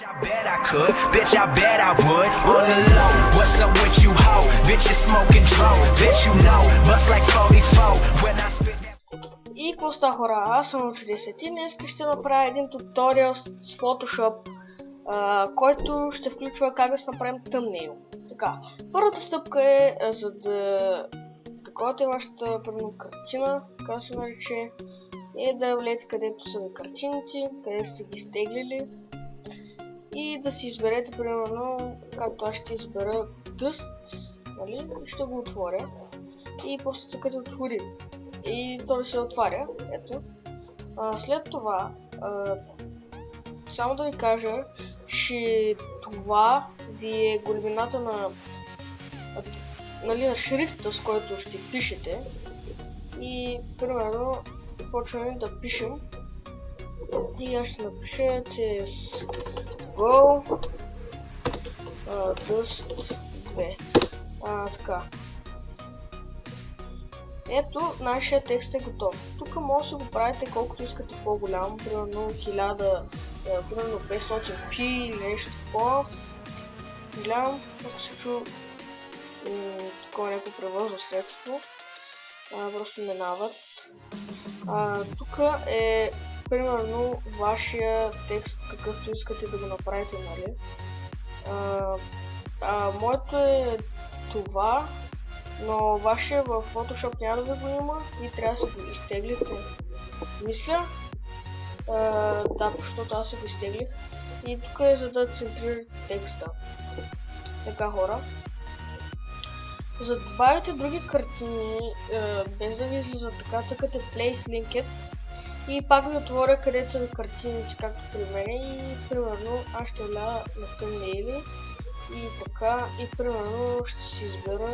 I bet I could, bitch, I bet I would. On the low, what's up with you, ho? Bitch, you smoking drone, bitch, you know, bust like 44 when I spit that. И какво ста, хора? Аз съм Чудесет и днес ще направя един туториал с Photoshop, който ще включва как да си направим thumbnail. Така, първата стъпка е за да таковате вашата примерно картина, така се нарече, и да влезете където са ви картините, къде сте ги стеглили и да си изберете примерно, както аз ще избера Dust, нали? Ще го отворя и после цъкате отвори и то се отваря, ето. След това, само да ви кажа, че това ви е големината на, нали, на шрифта, с който ще пишете. И примерно почваме да пишем и аз ще напиша CSGO Dust 2. Така. Ето, нашия текст е готов. Тук може да си го правите колкото искате по-голям, примерно 1000, примерно 500p или нещо такова. Гледам, ако се чу такова някакво превозно средство, просто минават. Тук е примерно вашия текст, какъвто искате да го направите, нали? Моето е това, но вашия в Photoshop няма да ви го има и трябва да се го изтеглите. Мисля, да, защото аз се го изтеглих. И тук е за да центрирате текста. Така, хора. За да добавите други картини, без да ви излизат така, цъкате Place Linked и пак ви отворя където са ви картините, както при мен, и примерно аз ще вля на thumbnail и така, и примерно ще си избера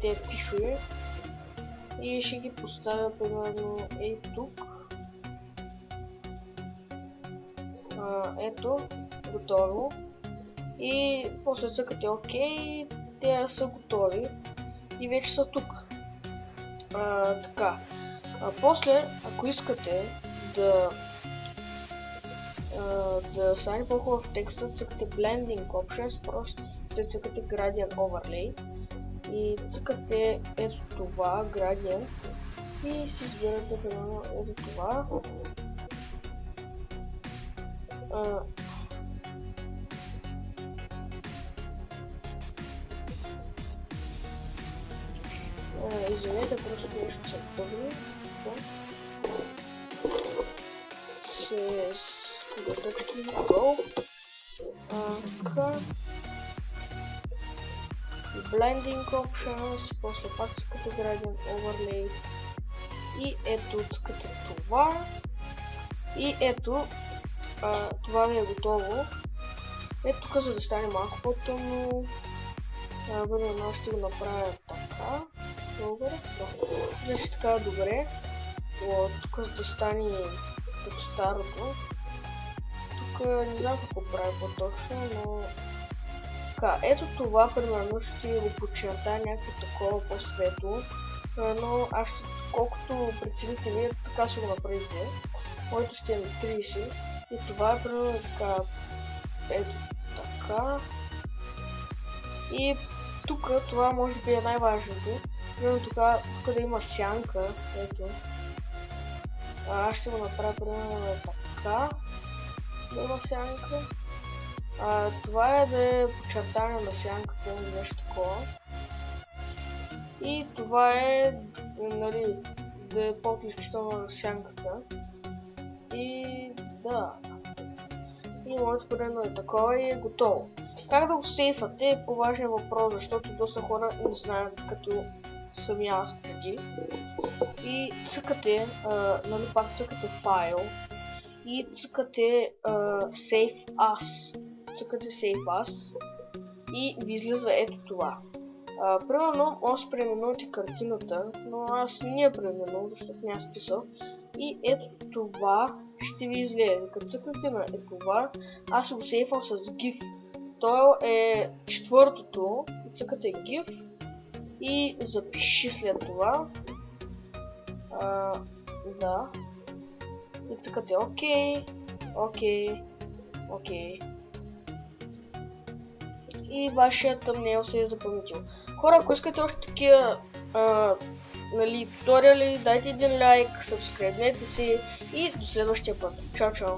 тези пишове и ще ги поставя примерно тук. Ето, готово. И после цъкате OK, те са готови и вече са тук. Така. После, ако искате да стане по-хубав текста, цъкате Blending Options, просто ще цъкате Gradient Overlay и цъкате ето това, Gradient, и си избирате примерно ето това. Извинете, просто нещо се пъгни. С готъчки Go. Така. Blending Options, после пак цъкате Gradient Overlay. И ето цъкате това. И ето, това ви е готово. Ето тук, за да стане малко по-тъмно. Бъдем, ще го направя така. Добре, значи така добре. Тук да стане като старото. Тук не знам какво прави по-точно, но така, ето това примерно ще го подчертая някакво такова по-светло, но аз ще, колкото прецените вие, така ще го направите. Моето ще е на 30 и това е примерно така, ето така. И тук това може би е най-важното. Примерно тук да има сянка, ето. Аз ще го направя примерно така, да има сянка. Това е да е подчертание на сянката или нещо такова. И това е, нали, да е по-отличително на сянката. И да. И моето примерно е такова и е готово. Как да го сейфате е по-важен въпрос, защото доста хора не знаят, като самия аз преди. И цъкате, нали, пак цъкате файл и цъкате Save As. Цъкате Save As и ви излиза ето това. Примерно, може да преименувате картината, но аз не я преименувам, защото няма смисъл. И ето това ще ви излезе. Като цъкнете на това, аз се го сейфвам с GIF. То е четвъртото, цъкате GIF и запиши след това. Да. И цъкате OK, Окей. И вашият тъмнел се е запаметил. Хора, ако искате още такива нали, туториали, дайте един лайк, сабскрайбнете си и до следващия път. Чао, чао!